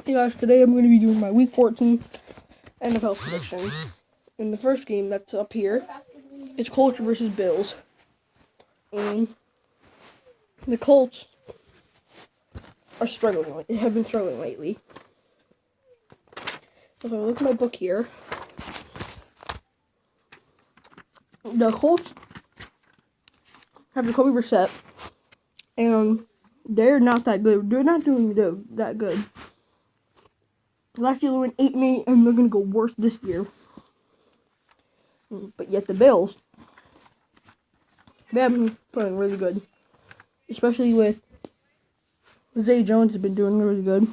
Hey guys, today I'm going to be doing my Week 14 NFL predictions. In the first game that's up here, it's Colts versus Bills. And the Colts have been struggling lately. So if I look at my book here, the Colts have Jacoby Brissett, and they're not that good. They're not doing that good. Last year they went 8-8, and they're going to go worse this year. But yet the Bills, they have been playing really good. Especially with Zay Jones has been doing really good.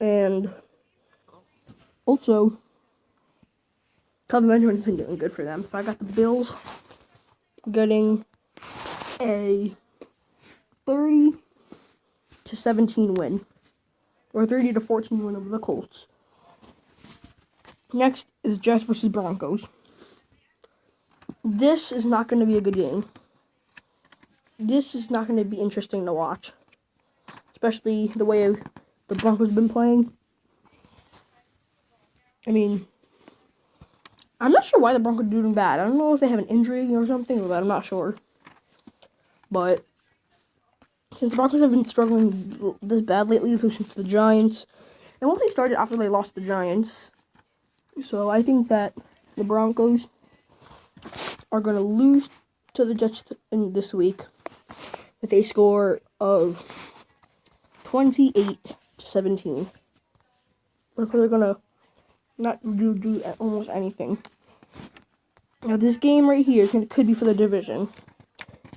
And also, Kelvin Benjamin's been doing good for them. So I got the Bills getting a 30-17 win. Or 30-14 win over the Colts. Next is Jets versus Broncos. This is not going to be a good game. This is not going to be interesting to watch. Especially the way the Broncos have been playing. I mean, I'm not sure why the Broncos are doing bad. I don't know if they have an injury or something, but I'm not sure. But since the Broncos have been struggling this bad lately, losing to the Giants, and once they started after they lost the Giants, so I think that the Broncos are going to lose to the Jets in this week with a score of 28-17. Because they're going to not do almost anything. Now this game right here could be for the division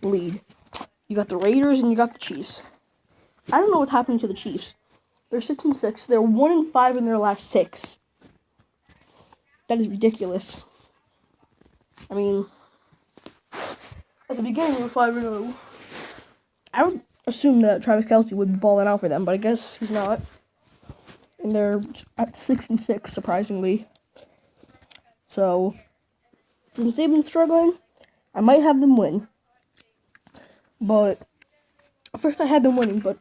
lead. You got the Raiders and you got the Chiefs. I don't know what's happening to the Chiefs. They're 6-6. They're 1-5 in their last 6. That is ridiculous. I mean, at the beginning they were 5-0. I would assume that Travis Kelce would be balling out for them, but I guess he's not. And they're at 6-6, surprisingly. So, since they've been struggling, I might have them win. But first I had them winning, but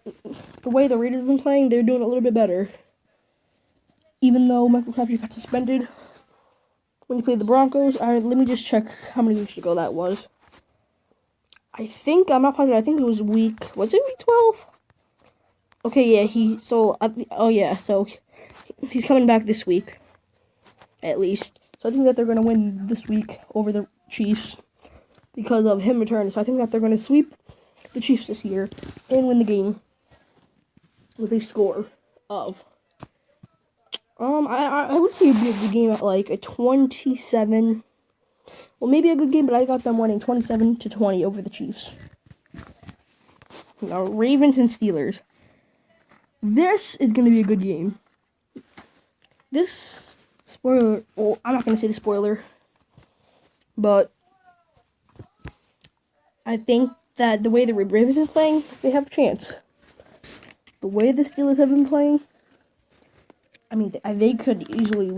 the way the Raiders have been playing, they're doing a little bit better. Even though Michael Crabtree got suspended when he played the Broncos. Let me just check how many weeks ago that was. I'm not positive, I think it was week 12? Okay, yeah, so he's coming back this week, at least. So I think that they're going to win this week over the Chiefs because of him returning. So I think that they're going to sweep the Chiefs this year and win the game with a score of, I would say it'd be a good game at like a 27. Well, maybe a good game, but I got them winning 27-20 over the Chiefs. Now, Ravens and Steelers. This is going to be a good game. This spoiler, well, I'm not going to say the spoiler, but I think that the way the Ravens have been playing, they have a chance. The way the Steelers have been playing, I mean, they could easily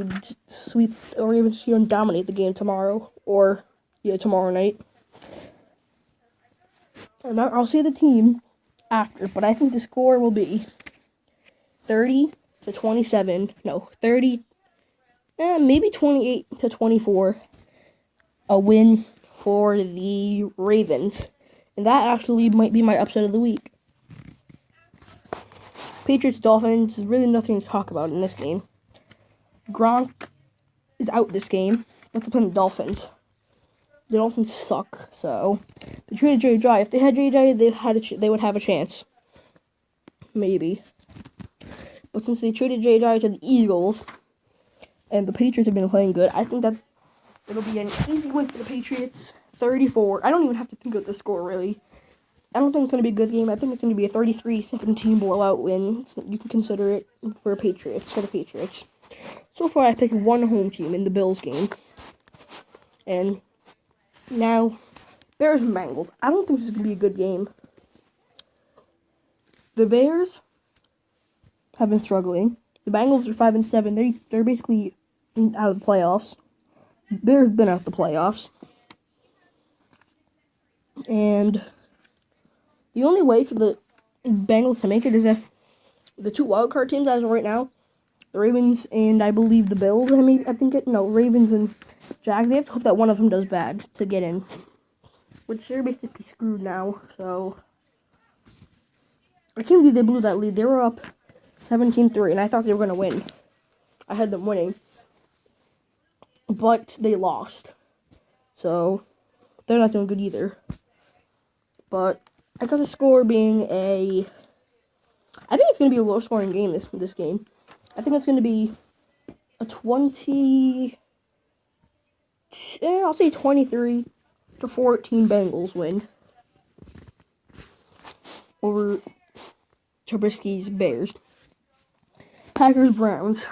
sweep the Ravens here and dominate the game tomorrow, or tomorrow night. And I'll say the team after, but I think the score will be 30-27. No, 30. Maybe 28-24. A win for the Ravens. And that actually might be my upset of the week. Patriots-Dolphins, there's really nothing to talk about in this game. Gronk is out this game. They're playing the Dolphins. The Dolphins suck, so they traded J.J. If they had J.J., they would have a chance. Maybe. But since they traded J.J. to the Eagles, and the Patriots have been playing good, I think that it'll be an easy win for the Patriots. 34. I don't even have to think of the score, really. I don't think it's going to be a good game. I think it's going to be a 33-17 blowout win. So you can consider it for the Patriots. So far, I picked one home team in the Bills game. And now, Bears and Bengals. I don't think this is going to be a good game. The Bears have been struggling. The Bengals are 5-7. They're basically out of the playoffs. Bears been out of the playoffs. And the only way for the Bengals to make it is if the two wildcard teams as of right now, the Ravens and I believe the Bills. Ravens and Jags. They have to hope that one of them does bad to get in, which they're basically screwed now. So I can't believe they blew that lead. They were up 17-3, and I thought they were gonna win. I had them winning, but they lost. So they're not doing good either. But I got the score being I think it's going to be a low-scoring game, this game. I think it's going to be a 23-14 Bengals win over Trubisky's Bears. Packers-Browns.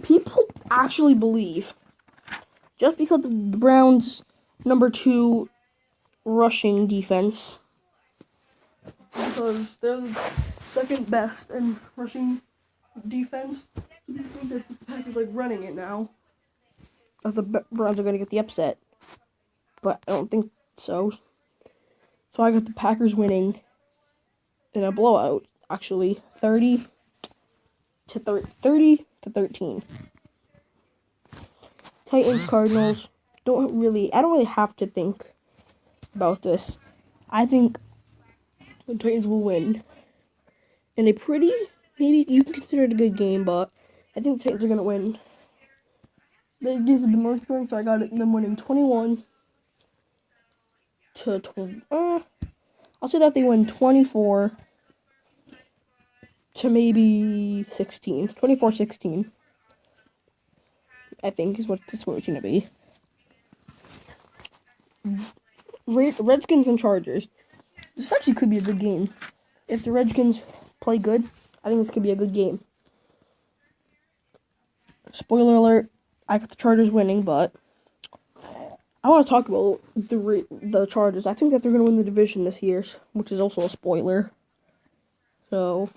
People actually believe, just because of the Browns' number 2 rushing defense, because they're the second best in rushing defense, they think that the Packers like running it now, that the Browns are going to get the upset, but I don't think so. So I got the Packers winning in a blowout, actually, 30-13. Titans, Cardinals. I don't really have to think about this. I think the Titans will win in a maybe you can consider it a good game, but I think the Titans are going to win. The games have been low scoring, so I got them winning 21-12. I'll say that they win 24 to maybe 16. 24-16. I think is what this score is going to be. Redskins and Chargers. This actually could be a good game. If the Redskins play good, I think this could be a good game. Spoiler alert, I got the Chargers winning, but I want to talk about the Chargers. I think that they're going to win the division this year, which is also a spoiler. So,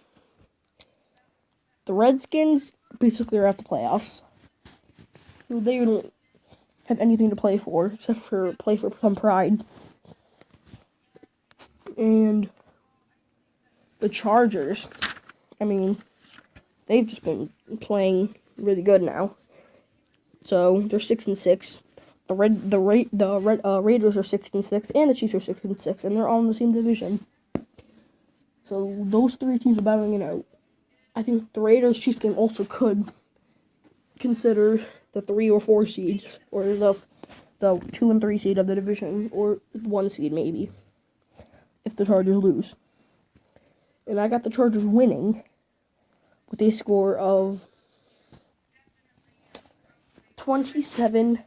the Redskins basically are at the playoffs. They don't have anything to play for, except for play for some pride. And the Chargers, they've just been playing really good now. So they're 6-6. The Raiders are 6-6, and the Chiefs are 6-6, and they're all in the same division. So those three teams are battling it out. I think the Raiders-Chiefs game also could consider the 3 or 4 seeds, or the 2 and 3 seed of the division, or 1 seed maybe, if the Chargers lose. And I got the Chargers winning with a score of 27-17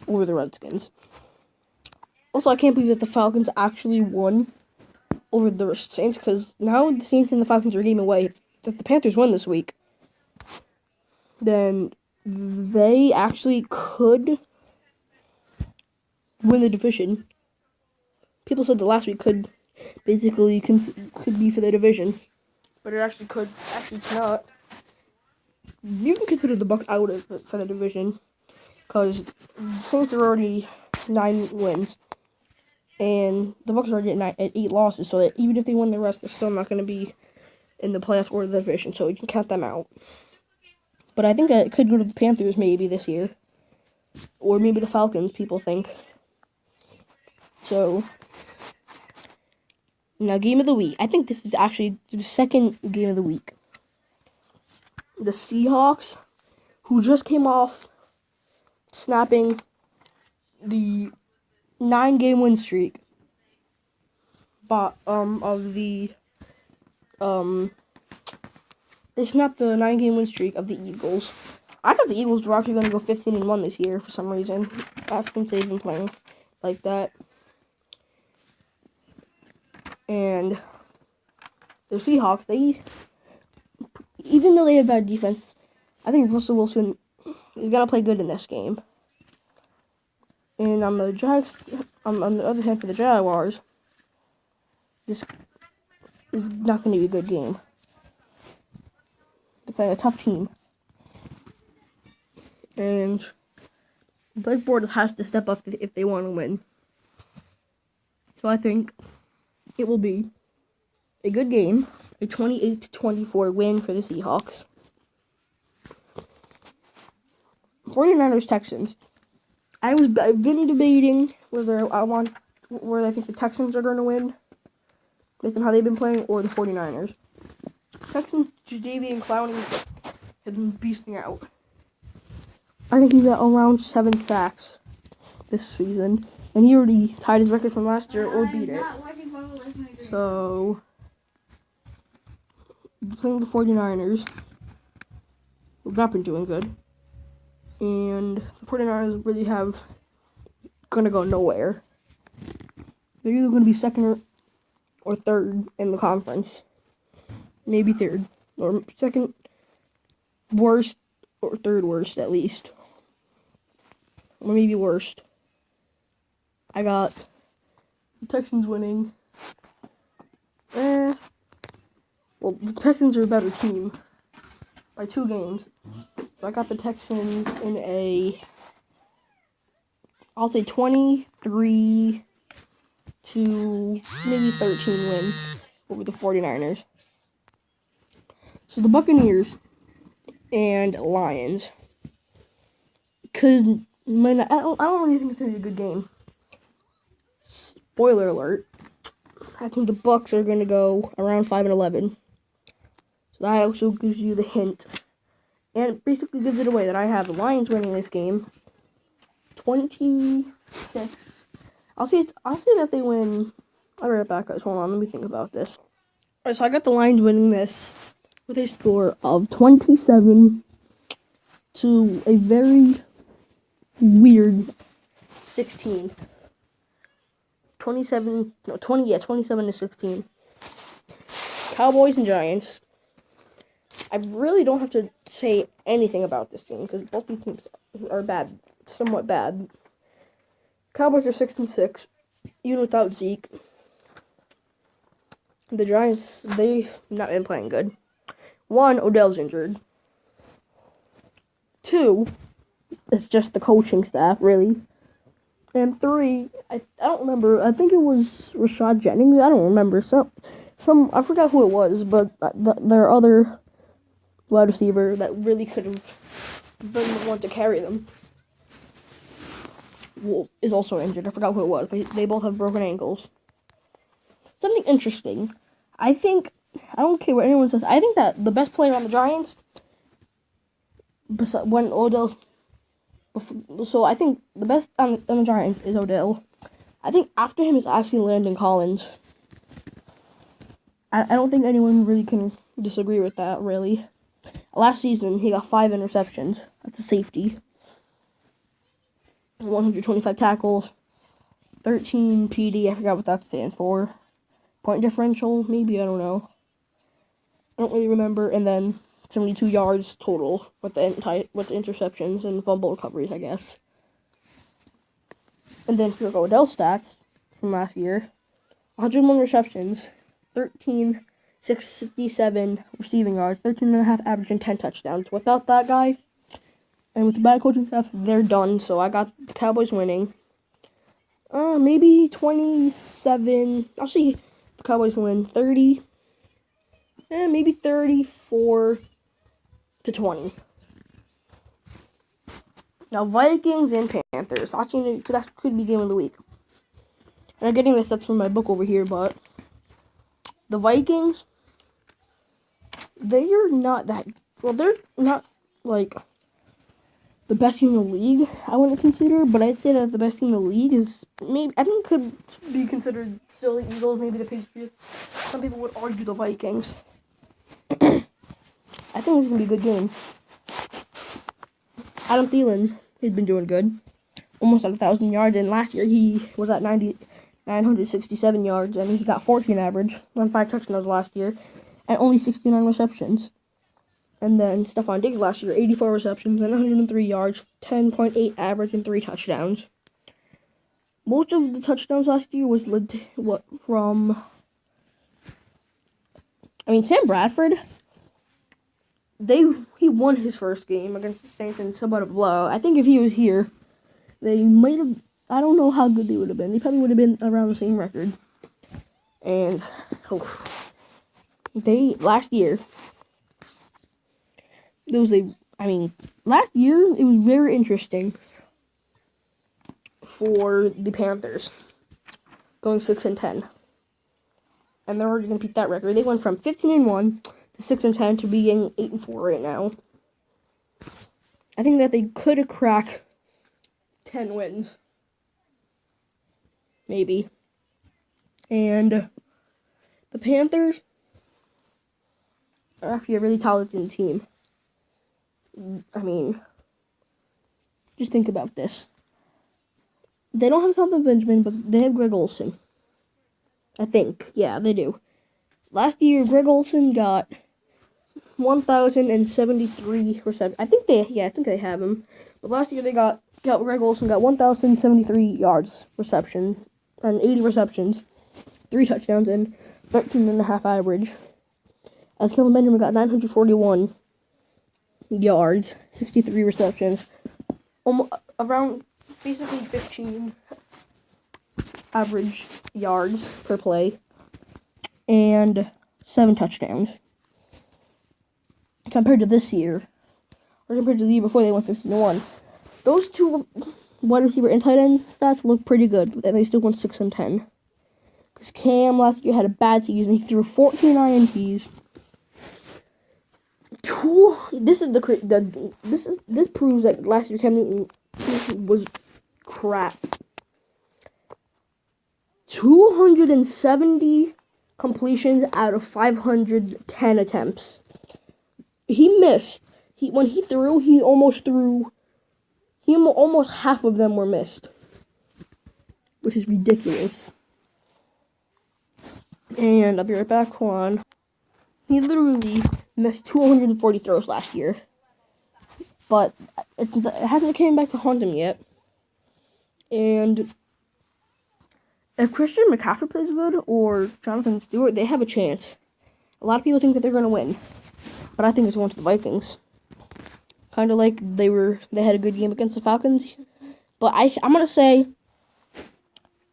over the Redskins. Also, I can't believe that the Falcons actually won over the Saints, because now the Saints and the Falcons are a game away. If the Panthers win this week, then they actually could win the division. People said that last week could be for the division, but it actually could. Actually, it's not. You can consider the Bucs out of it for the division, because the Saints are already 9 wins, and the Bucs are already at 8 losses. So that even if they win the rest, they're still not going to be in the playoffs or the division. So you can count them out. But I think that it could go to the Panthers maybe this year, or maybe the Falcons. People think. So now, game of the week. I think this is actually the second game of the week. The Seahawks, who just came off snapping the 9-game win streak, they snapped the 9-game win streak of the Eagles. I thought the Eagles were actually going to go 15-1 this year for some reason, since they've been playing like that. And the Seahawks, even though they have bad defense, I think Russell Wilson is going to play good in this game. And on the other hand, for the Jaguars, this is not going to be a good game. They're playing a tough team. And Blake Bortles has to step up if they want to win. So I think it will be a good game, a 28-24 win for the Seahawks. 49ers Texans. I've been debating whether I think the Texans are going to win based on how they've been playing, or the 49ers. Texans, Jadeveon Clowney has been beasting out. I think he's at around 7 sacks this season, and he already tied his record from last year or beat it. So, playing the 49ers, we've not been doing good. And the 49ers really gonna go nowhere. They're either gonna be second or third in the conference. Maybe third. Or second worst or third worst at least. Or maybe worst. I got the Texans winning. Well, the Texans are a better team by 2 games. So I got the Texans in I'll say 23 to maybe 13 win over the 49ers. So the Buccaneers and Lions I don't really think it's going to be a good game. Spoiler alert. I think the Bucs are going to go around 5-11. So that also gives you the hint. And it basically gives it away that I have the Lions winning this game 26. I'll say that they win. I'll be right back, guys. Hold on, let me think about this. Alright, so I got the Lions winning this with a score of 27 to a very weird 16. 27 to 16. Cowboys and Giants. I really don't have to say anything about this team because both these teams are bad, somewhat bad. Cowboys are 6-6, even without Zeke. The Giants, they've not been playing good. 1, Odell's injured. 2, it's just the coaching staff, really. And 3, I don't remember. I think it was Rashad Jennings. I don't remember. I forgot who it was, but their other wide receiver that really could have been the one to carry them is also injured. I forgot who it was, but they both have broken ankles. Something interesting. I don't care what anyone says. I think that the best player on the Giants, when Odell's, so I think the best on the Giants is Odell. I think after him is actually Landon Collins. I don't think anyone really can disagree with that, really. Last season, he got 5 interceptions. That's a safety. 125 tackles. 13 PD. I forgot what that stands for. Point differential, maybe. I don't know. I don't really remember. And then 72 yards total with the interceptions and fumble recoveries, I guess. And then if you look at Odell's stats from last year, 101 receptions, 1,367 receiving yards, 13.5 average, and 10 touchdowns. Without that guy, and with the bad coaching staff, they're done. So I got the Cowboys winning. Maybe 27. I'll see the Cowboys win 30. Maybe 34 to 20. Now Vikings and Panthers. Actually, that could be game of the week. And I'm getting the stats from my book over here, but the Vikings, they're not like the best team in the league, I wouldn't consider, but I'd say that the best team in the league is could be considered still the Eagles, maybe the Patriots. Some people would argue the Vikings. I think this is going to be a good game. Adam Thielen, he's been doing good. Almost at 1,000 yards, and last year he was at 967 yards, and he got 14 average, on 5 touchdowns last year, and only 69 receptions. And then Stephon Diggs last year, 84 receptions and 103 yards, 10.8 average, and 3 touchdowns. Most of the touchdowns last year was Sam Bradford. He won his first game against the Saints in somewhat of a blow. I think if he was here, they might have. I don't know how good they would have been. They probably would have been around the same record. And last year last year it was very interesting for the Panthers, going 6-10, and they're already gonna beat that record. They went from 15-1 to 6-10 to being 8-4 right now. I think that they could crack 10 wins, maybe. And the Panthers are actually a really talented team. I mean, just think about this. They don't have Kelvin Benjamin, but they have Greg Olsen. I think. Yeah, they do. Last year, Greg Olsen got 1,073 receptions. I think they have him. But last year, Greg Olsen got 1,073 yards reception, and 80 receptions, 3 touchdowns, and 13.5 average. As Kelvin Benjamin got 941 yards, 63 receptions, around basically 15 average yards per play, and 7 touchdowns. Compared to this year, or compared to the year before, they went 15-1. Those two wide receiver and tight end stats look pretty good, and they still went 6-10. Because Cam last year had a bad season. He threw 14 INTs. This proves that last year Cam Newton was crap. 270 completions out of 510 attempts. He missed. When he threw, almost half of them were missed, which is ridiculous. And I'll be right back. Hold on. He literally missed 240 throws last year, but it hasn't came back to haunt him yet. And if Christian McCaffrey plays good or Jonathan Stewart, they have a chance. A lot of people think that they're going to win, but I think it's going to the Vikings. Kind of like they had a good game against the Falcons. But I'm going to say,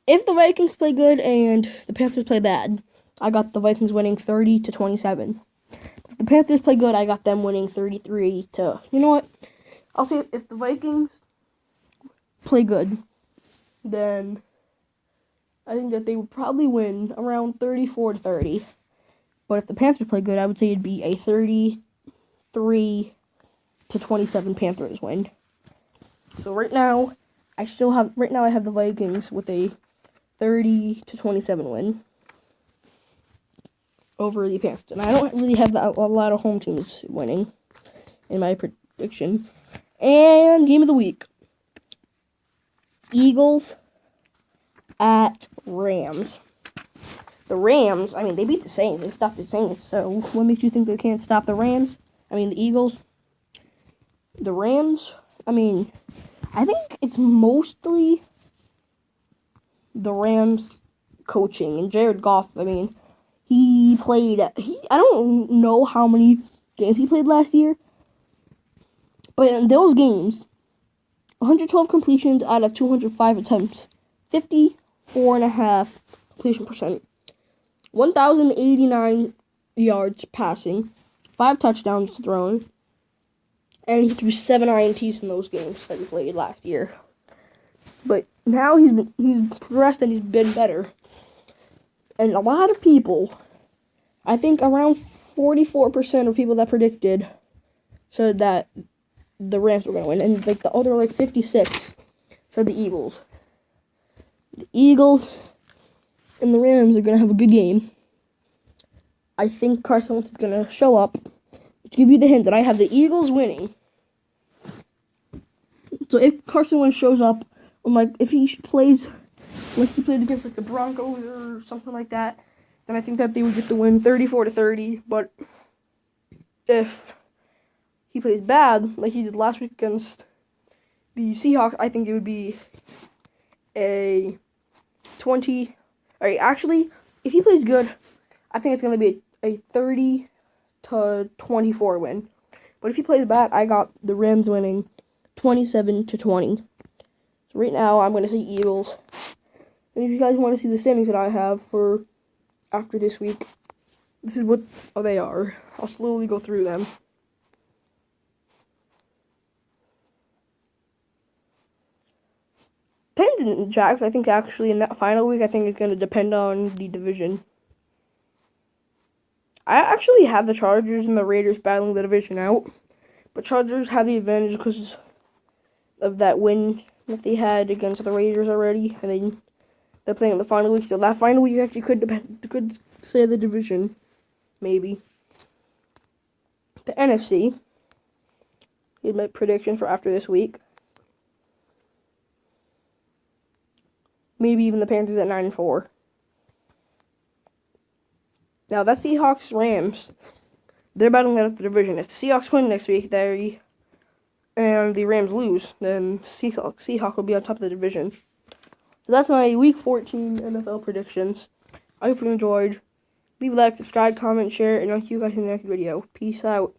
if the Vikings play good and the Panthers play bad, I got the Vikings winning 30-27. If the Panthers play good, I got them winning 33 to... You know what? I'll say if the Vikings play good, then I think that they would probably win around 34-30. But if the Panthers play good, I would say it'd be a 33-27 Panthers win. So right now I have the Vikings with a 30-27 win over the Panthers. And I don't really have a lot of home teams winning in my prediction. And game of the week. Eagles at Rams. The Rams, they beat the Saints. They stopped the Saints. So what makes you think they can't stop the Rams? The Eagles. The Rams, I think it's mostly the Rams coaching. And Jared Goff, I don't know how many games he played last year. But in those games, 112 completions out of 205 attempts. 54.5 completion percent. 1,089 yards passing. 5 touchdowns thrown. And he threw 7 INTs in those games that he played last year. But now he's progressed and he's been better. And a lot of people, I think around 44% of people that predicted said that the Rams were going to win. And the other 56 said the Eagles. The Eagles and the Rams are going to have a good game. I think Carson Wentz is going to show up. To give you the hint that I have the Eagles winning. So if Carson Wentz shows up, if he plays like he played against the Broncos or something like that, then I think that they would get the win 34-30. But if he plays bad like he did last week against the Seahawks, I think it would be a 20. Alright, actually, if he plays good, I think it's going to be a 30-24 win. But if he plays bad, I got the Rams winning 27-20. So right now, I'm going to say Eagles. And if you guys want to see the standings that I have for after this week. This is what they are. I'll slowly go through them. Depends on Jags. I think actually in that final week, I think it's going to depend on the division. I actually have the Chargers and the Raiders battling the division out. But Chargers have the advantage because of that win that they had against the Raiders already. And then they're playing in the final week. So that final week actually could say the division. Maybe. The NFC. Here's my prediction for after this week. Maybe even the Panthers at 9-4. Now that Seahawks-Rams, they're battling out the division. If the Seahawks win next week, and the Rams lose, then Seahawks will be on top of the division. So that's my Week 14 NFL predictions. I hope you enjoyed. Leave a like, subscribe, comment, share, and I'll see you guys in the next video. Peace out.